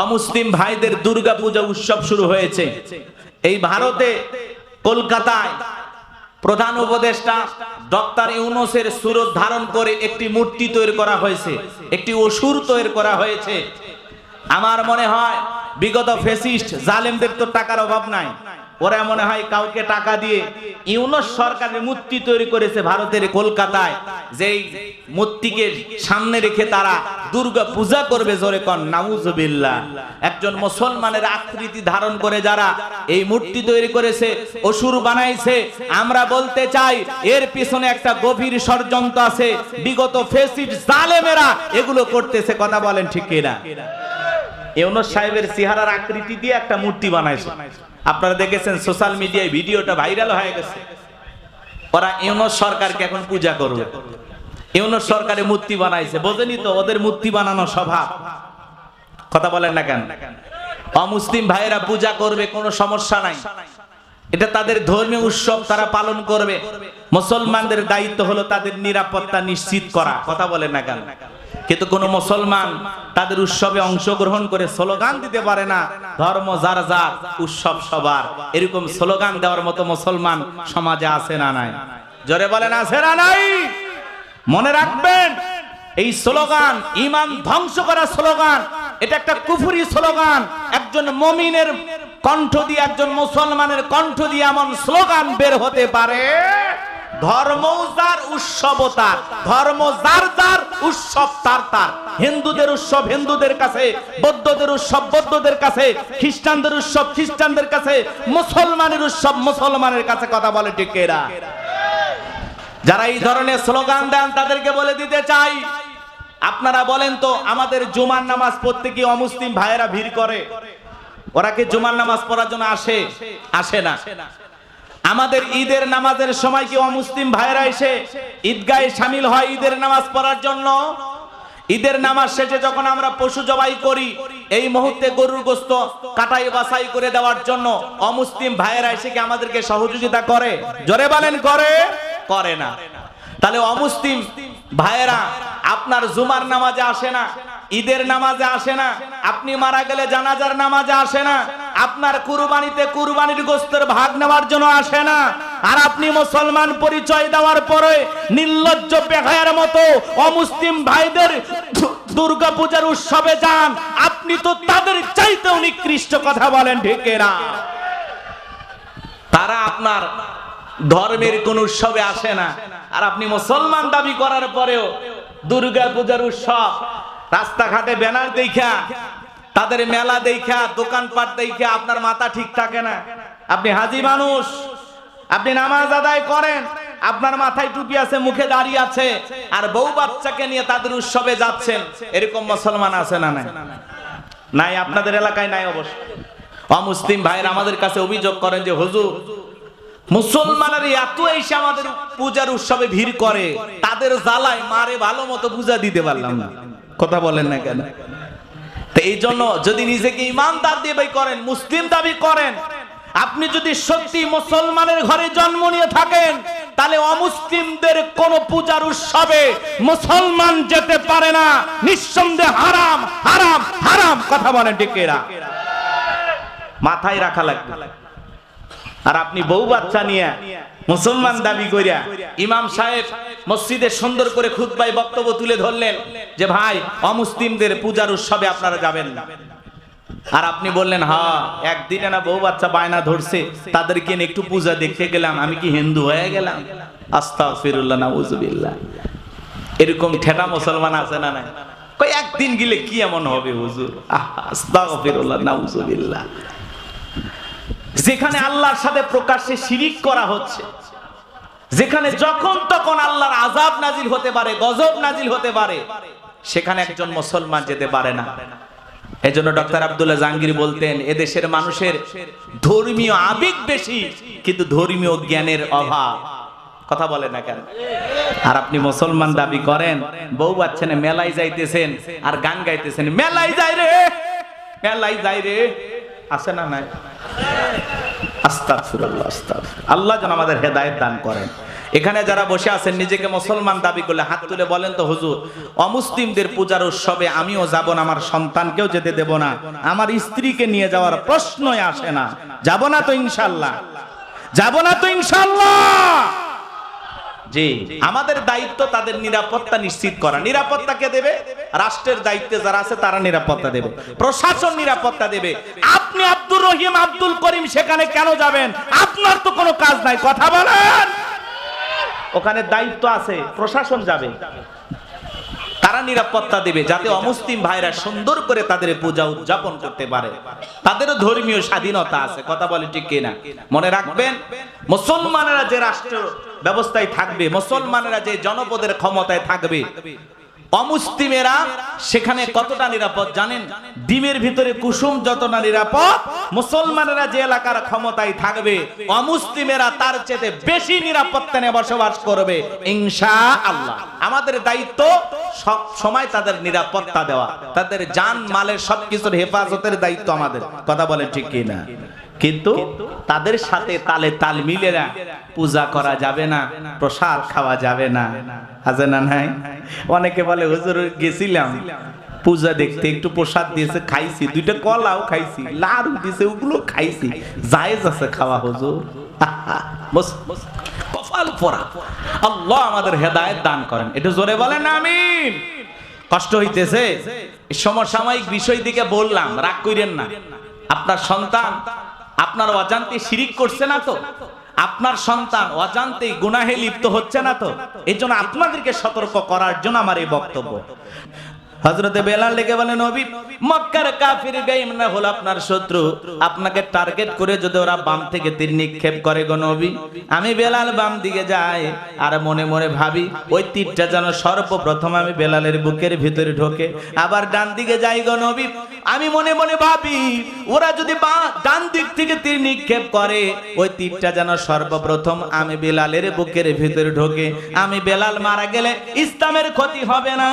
অমুসলিম ভাইদের দুর্গা পূজা উৎসব শুরু হয়েছে। এই ভারতে কলকাতায় প্রধান উপদেষ্টা ডক্টর ইউনূসের সুরত ধারণ করে একটি মূর্তি তৈরি করা হয়েছে, একটি অসুর তৈরি করা হয়েছে। আমার মনে হয় বিগত ফ্যাসিস্ট জালেমদের তো টাকার অভাব নাই, ওরা মনে হয় কাউকে টাকা দিয়ে ইউনূস সরকারের মূর্তি তৈরি করেছে ভারতের কলকাতায়, যেই মূর্তিকে সামনে রেখে তারা দুর্গা পূজা করবে। জোরে কোন নাউজুবিল্লাহ। একজন মুসলমানের আকৃতি ধারণ করে যারা এই মূর্তি তৈরি করেছে, অসুর বানাইছে, আমরা বলতে চাই এর পিছনে একটা গভীর ষড়যন্ত্র আছে। বিগত ফ্যাসিস্ট জালেমেরা এগুলো করতেছে। কথা বলেন ঠিক কিনা? ইউনূস সাহেবের চেহারার আকৃতি দিয়ে একটা মূর্তি বানাইছে, আপনারা দেখেছেন সোশ্যাল মিডিয়ায়, ভিডিওটা ভাইরাল হয়ে গেছে। ওরা ইউনূস সরকারকে এখন পূজা করবে, ইউনূস সরকারের মূর্তি বানাইছে। বোঝেনি তো ওদের মূর্তি বানানো স্বভাব। কথা বলেন না কেন? অমুসলিম ভাইয়েরা পূজা করবে, কোনো সমস্যা নাই, এটা তাদের ধর্মীয় উৎসব, তারা পালন করবে। মুসলমানদের দায়িত্ব হলো তাদের নিরাপত্তা নিশ্চিত করা। কথা বলেন না কেন? কিন্তু কোন মুসলমান তাদের উৎসবে অংশগ্রহণ করে স্লোগান দিতে পারে না, ধর্ম যার যার, উৎসব সবার। এরকম স্লোগান দেওয়ার মতো মুসলমান সমাজে আছে না নাই? জোরে বলেন আছে না নাই? মনে রাখবেন, এই স্লোগান ঈমান ধ্বংস করা স্লোগান, এটা একটা কুফরি স্লোগান। একজন মুমিনের কণ্ঠ দিয়ে, একজন মুসলমানের কণ্ঠ দিয়ে এমন স্লোগান বের হতে পারে, ধর্ম যার উৎসব তার, ধর্ম যার যার, উৎসব তার তার। হিন্দুদের উৎসব হিন্দুদের কাছে, বৌদ্ধদের উৎসব বৌদ্ধদের কাছে, খ্রিস্টানদের উৎসব খ্রিস্টানদের কাছে, মুসলমানের উৎসব মুসলমানের কাছে। কথা বলে ঠিক এরা যারা এই ধরনের স্লোগান দেন তাদেরকে বলে দিতে চাই, আপনারা বলেন তো, আমাদের জুমার নামাজ পড়তে কি অমুসলিম ভাইয়েরা ভিড় করে? ওরা কি জুমার নামাজ পড়ার জন্য আসে? আসে না। আমাদের ঈদের নামাজের সময় কি অমুসলিম ভাইয়েরা এসে ঈদগাহে শামিল হয় ঈদের নামাজ পড়ার জন্য? ঈদের নামাজ শেষে যখন আমরা পশু জবাই করি, এই মুহূর্তে গরুর গোশত কাটাই বাছাই করে দেওয়ার জন্য অমুসলিম ভাইয়েরা এসে কি আমাদেরকে সহযোগিতা করে? জোরে বলেন করে? করে না। তাহলে অমুসলিম ভাইয়েরা আপনার জুমার নামাজে আসে না, ঈদের নামাজে আসে না, আপনি মারা গেলে জানাজার নামাজে আসে না, আপনার কুরবানিতে কুরবানির গোশতের ভাগ নেওয়ার জন্য আসে না। আর আপনি মুসলমান পরিচয় দেওয়ার পরে নির্লজ্জ বেহায়ার মতো অমুসলিম ভাইদের দুর্গা পূজার উৎসবে যান, আপনি তো তাদের চাইতেও নিকৃষ্ট। কথা বলেন ঠিক না? তারা আপনার ধর্মের কোন উৎসবে আসে না, আর আপনি মুসলমান দাবি করার পরেও দুর্গা পূজার উৎসব, রাস্তাঘাটে ব্যানার দেখা, তাদের মেলা দেখা, দোকানপাট দেখা আপনার মাথা ঠিক থাকে না। আপনি হাজি মানুষ, আপনি নামাজ আদায় করেন, আপনার মাথায় টুপি আছে, মুখে দাড়ি আছে, আর বউ বাচ্চাকে নিয়ে তাদের উৎসবে যাচ্ছেন। এরকম মুসলমান আছে না নাই? নাই, আপনাদের এলাকায় নাই অবশ্য। অমুসলিম ভাইরা আমাদের কাছে অভিযোগ করেন যে হুজুর, মুসলমানের এত এসে আমাদের পূজার উৎসবে ভিড় করে, তাদের জ্বালায় মারে ভালো মতো পূজা দিতে পারলাম না। কথা বলেন না কেন? তো এই জন্য যদি নিজেকে ইমানদার দাবি করেন, মুসলিম দাবি করেন, আপনি যদি সত্যি মুসলমানের ঘরে জন্ম নিয়ে থাকেন, তাহলে অমুসলিমদের কোন পূজার উৎসবে মুসলমান যেতে পারে না। নিঃসন্দেহে হারাম হারাম হারাম। কথা বলেন ঠিক এরা? মাথায় রাখা লাগবে। আর আপনি বউ বাচ্চা নিয়ে মুসলমান দাবি করিয়া ইমাম সাহেব মসজিদে সুন্দর করে খুতবায় বক্তব্য তুলে ধরলেন যে ভাই, অমুসলিমদের পূজার উৎসবে আপনারা যাবেন না। আর আপনি বললেন, হ্যাঁ, একদিনে না বউ বাচ্চা বায়না ধরছে, তাদেরকে একটু পূজা দেখতে গেলাম, আমি কি হিন্দু হয়ে গেলাম? আস্তাগফিরুল্লাহ, নাউজুবিল্লাহ। এরকম ঠেটা মুসলমান আছে না নাই? কই একদিন গেলে কি এমন হবে হুজুর? আস্তাগফিরুল্লাহ, নাউজুবিল্লাহ। যেখানে আল্লাহর সাথে প্রকাশ্যে শিরিক করা হচ্ছে, যেখানে যখন তখন আল্লাহর আযাব নাজিল হতে পারে, গজব নাজিল হতে পারে, সেখানে একজন মুসলমান যেতে পারে না। এজন্য ডক্টর আব্দুল্লাহ জাহাঙ্গীর বলতেন, এদেশের মানুষের ধর্মীয় আবেগ বেশি, কিন্তু ধর্মীয় জ্ঞানের অভাব। কথা বলেন না কেন? আর আপনি মুসলমান দাবি করেন, বউ বাচ্চা না মেলায় যাইতেছেন আর গান গাইতেছেন, মেলায় যাই রে, মেলায় যাই রে। আছে না নাই? আস্তাগফিরুল্লাহ, আস্তাগফিরুল্লাহ। আল্লাহ যেন আমাদের হেদায়েত দান করেন। এখানে যারা বসে আছেন নিজেকে মুসলমান দাবি করলে হাত তুলে বলেন তো হুজুর, অমুসলিমদের পূজার উৎসবে আমিও যাব না, আমার সন্তানকেও যেতে দেব না, আমার স্ত্রীকে নিয়ে যাওয়ার প্রশ্নই আসে না। যাব না তো ইনশাআল্লাহ, যাব না তো ইনশাআল্লাহ। জি, আমাদের দায়িত্ব তাদের নিরাপত্তা নিশ্চিত করা। নিরাপত্তা কে দেবে? রাষ্ট্রের দায়িত্বে যারা আছে তারা নিরাপত্তা দেবে, প্রশাসন নিরাপত্তা দেবে। আপনি আব্দুর রহিম, আব্দুল করিম সেখানে কেন যাবেন? আপনার তো কোনো কাজ নাই, কথা বলেন। ওখানে দায়িত্ব আছে, প্রশাসন যাবে, তারা নিরাপত্তা দেবে যাতে অমুসলিম ভাইরা সুন্দর করে তাদের পূজা উদযাপন করতে পারে। তাদেরও ধর্মীয় স্বাধীনতা আছে, কথা বলে ঠিক কিনা? মনে রাখবেন, মুসলমানেরা যে রাষ্ট্র ব্যবস্থায় থাকবে, মুসলমানেরা যে জনপদের ক্ষমতায় থাকবে, অমুসলিমেরা সেখানে কতটা নিরাপদ জানেন? ডিমের ভিতরে কুসুম যতটা নিরাপদ, মুসলমানেরা যে এলাকার ক্ষমতায় থাকবে অমুসলিমেরা তার চেয়ে বেশি নিরাপত্তা নিয়ে বসবাস করবে ইনশাআল্লাহ। আমাদের দায়িত্ব সব সময় তাদের নিরাপত্তা দেওয়া, তাদের জান মালের সবকিছুর হেফাজতের দায়িত্ব আমাদের, কথা বলে ঠিক কিনা? কিন্তু তাদের সাথে তালে তাল মিলে না পূজা করা যাবে না, প্রসাদ খাওয়া যাবে না, আছে না নাই? অনেকে বলে হুজুর গেছিলাম পূজা দেখতে, একটু প্রসাদ দিয়েছে খাইছি, দুইটা কলাও খাইছি, লাড়ু দিয়েছে ওগুলো খাইছি, জায়েজ আছে খাওয়া হুজুর। কপাল পোড়া। আল্লাহ আমাদের হেদায়েত দান করেন, এটা জোরে বলেন আমিন। কষ্ট হইতেছে, সমসাময়িক বিষয় দিকে বললাম, রাগ কইরেন না। আপনার সন্তান আপনার অজান্তে শিরিক করছে না তো? আপনার সন্তান অজান্তে গুনাহে লিপ্ত হচ্ছে না তো? এই জন্য আপনাদেরকে সতর্ক করার জন্য আমার এই বক্তব্য। হযরতে বেলাল ডেকে বলেন, নবী, মক্কার কাফির বেঈমানরা হলো আপনার শত্রু, আপনাকে টার্গেট করে যদি ওরা বাম থেকে তীর নিক্ষেপ করে গো নবী, আমি বেলাল বাম দিকে যাই আর মনে মনে ভাবি ওই তীরটা যেন সর্বপ্রথম আমি বেলালের বুকের ভিতরে ঢোকে। আবার ডান দিকে যাই গো নবী, আমি মনে মনে ভাবি ওরা যদি ডান দিক থেকে তীর নিক্ষেপ করে ওই তীরটা যেন সর্বপ্রথম আমি বেলালের বুকের ভিতরে ঢোকে। আমি বেলাল মারা গেলে ইসলামের ক্ষতি হবে না,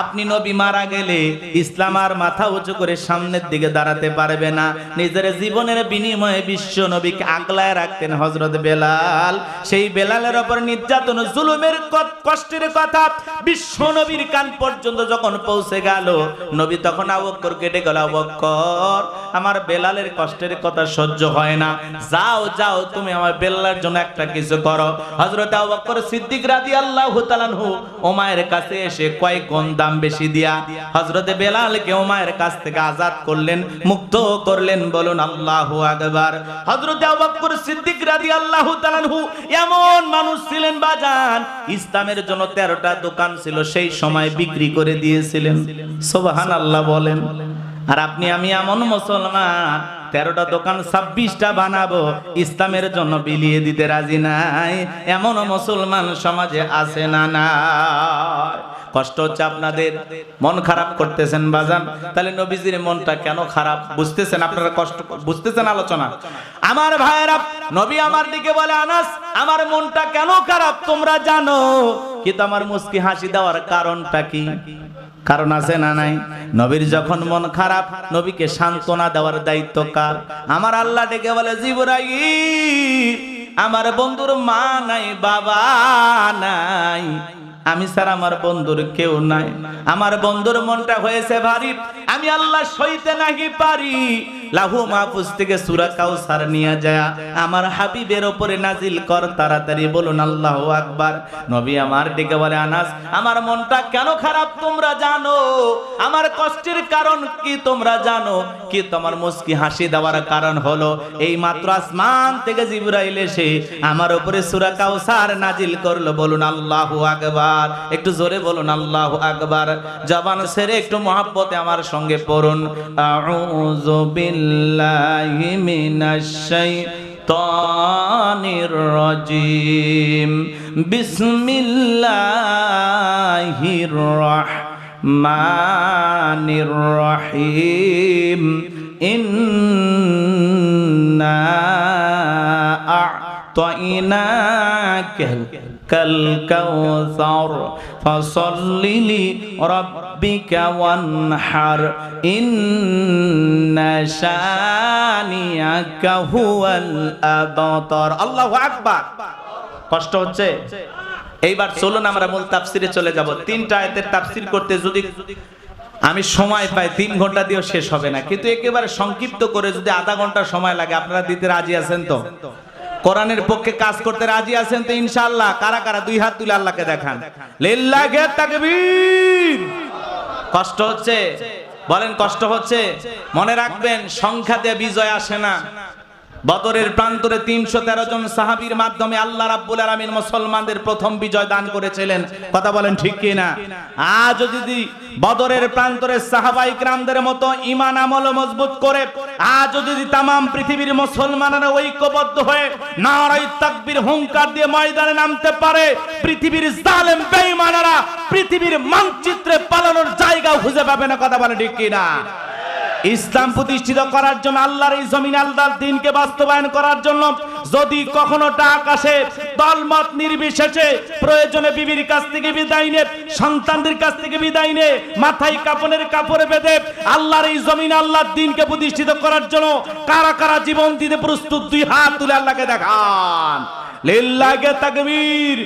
আপনি নবী মারা গেলে ইসলাম আর মাথা উঁচু করে সামনের দিকে দাঁড়াতে পারবে না। নিজের জীবনের বিনিময়ে বিশ্ব নবীকে আগলায় রাখতেন হযরত বেলাল। সেই বেলালের উপর নির্যাতন জুলুমের কষ্টের কথা বিশ্ব নবীর কান পর্যন্ত যখন পৌঁছে গেল, নবী তখন আবু বকরকে ডেকে গেল, আবু বকর, আমার বেলালের কষ্টের কথা সহ্য হয় না, যাও যাও তুমি আমার বেলালের জন্য একটা কিছু করো। হযরত আবু বকর সিদ্দিক রাদিয়াল্লাহু তাআলা আনহু ওমায়ের কাছে এসে কয়েক গুণ দাম বেশি দিয়া হযরতে বেলালকে ওমায়ের কাছ থেকে আজাদ করলেন, মুক্ত করলেন। বলুন আল্লাহু আকবার। হযরতে আবু বকর সিদ্দিক রাদিয়াল্লাহু তাআলা আনহু এমন মানুষ ছিলেন বাজান, ইসলামের জন্য 13টা দোকান ছিল সেই সময় বিক্রি করে দিয়েছিলেন। সুবহানাল্লাহ বলেন। আর আপনি আমি এমন মুসলমান 13টা দোকান 26টা বানাবো ইসলামের জন্য বিলিয়ে দিতে রাজি নাই, এমন মুসলমান সমাজে আছে না? না, কষ্ট হচ্ছে আপনাদের, মন খারাপ করতেছেন বাজান। তাহলে নবীজির মনটা কেন খারাপ বুঝতেছেন? আপনারা কষ্ট বুঝতেছেন আলোচনা? আমার ভাইয়েরা, নবী আমার দিকে বলে, আনাস, আমার মনটা কেন খারাপ তোমরা জানো? কিন্তু আমার মুস্কি হাসি দেওয়ার কারণটা কি? কারণ আছে না নাই? নবীর যখন মন খারাপ, নবীকে সান্ত্বনা দেওয়ার দায়িত্ব কার? আমার আল্লাহ ডেকে বলে, জিবরাইল, আমার বন্ধুর মা নাই, বাবা নাই, আমি স্যার আমার বন্ধুর কেউ নাই, আমার বন্ধুর মনটা হয়েছে ভারী, আমি আল্লাহ সইতে নাহি পারি। লাহু মাহফুজ থেকে সূরা কাউসার নিয়ে যায় আমার হাবিবের উপরে নাজিল কর তাড়াতাড়ি। বলুন আল্লাহু আকবার। নবী আমার ডেকে বলে, আনাস, আমার মনটা কেন খারাপ তোমরা জানো? আমার কষ্টের কারণ কি তোমরা জানো? কি তোমার মুস্কি হাসি দেওয়ার কারণ হলো এই মাত্র আসমান থেকে জিবরাইল এসে আমার উপরে সূরা কাউসার নাজিল করলো। বলুন আল্লাহু আকবার। একটু জোরে বলুন আল্লাহু আকবার। জবান ছেড়ে একটু মহব্বতে আমার সঙ্গে পড়ুন, আউযু বিল্লাহি মিনাশ শাইতানির রাজিম, বিসমিল্লাহির রাহমানির রহিম, ইন্না আ'তাইনাকাল কাউসার ফাসাল্লি লিরাব্বিকা ওয়ানহার, ইন্না শানিয়াকা হুয়াল আবতার। আল্লাহু আকবার। কষ্ট হচ্ছে? এইবার চলুন আমরা মূল তাফসিরে চলে যাব। 3টা আয়াতের তাফসির করতে যদি আমি সময় পাই 3 ঘন্টা দিয়েও শেষ হবে না, কিন্তু একেবারে সংক্ষিপ্ত করে যদি আধা ঘন্টা সময় লাগে আপনারা দিতে রাজি আছেন তো? কোরআনের পক্ষে কাজ করতে রাজি আছেন তো ইনশাআল্লাহ? কারা কারা 2 হাত তুলে আল্লাহকে দেখান। লিল্লাহি তাকবীর। কষ্ট হচ্ছে? বলেন কষ্ট হচ্ছে? মনে রাখবেন সংখ্যা দিয়ে বিজয় আসে না। বদরের প্রান্তরে 313 জন সাহাবীর মাধ্যমে আল্লাহ রাব্বুল আলামিন মুসলমানদের প্রথম বিজয় দান করেছিলেন। কথা বলেন ঠিক কি না? আজ যদি বদরের প্রান্তরে সাহাবায়ে কিরামদের মতো ঈমান আমল মজবুত করে আজ যদি तमाम পৃথিবীর মুসলমানরা ঐক্যবদ্ধ হয়ে নারায়ে তাকবীর হুঙ্কার দিয়ে ময়দানে নামতে পারে, পৃথিবীর জালেম বেঈমানরা পৃথিবীর মানচিত্রে পালানোর জায়গা খুঁজে পাবে না। কথা বলেন ঠিক কি না? ইসলাম প্রতিষ্ঠিত করার জন্য, আল্লাহর এই জমিনে আল্লাহর দ্বীনকে বাস্তবায়ন করার জন্য যদি কখনো ডাক আসে, দলমত নির্বিশেষে প্রয়োজনে বিবির কাছ থেকে বিদায় নে, সন্তানদের কাছ থেকে বিদায় নে, মাথায় কাপড়ের কাপড়ে বেঁধে আল্লাহর এই জমিনে আল্লাহর দ্বীনকে প্রতিষ্ঠিত করার জন্য কারা কারা জীবন দিতে প্রস্তুত? 2 হাত তুলে আল্লাহকে দেখান। লিল্লাহি তাকবীর।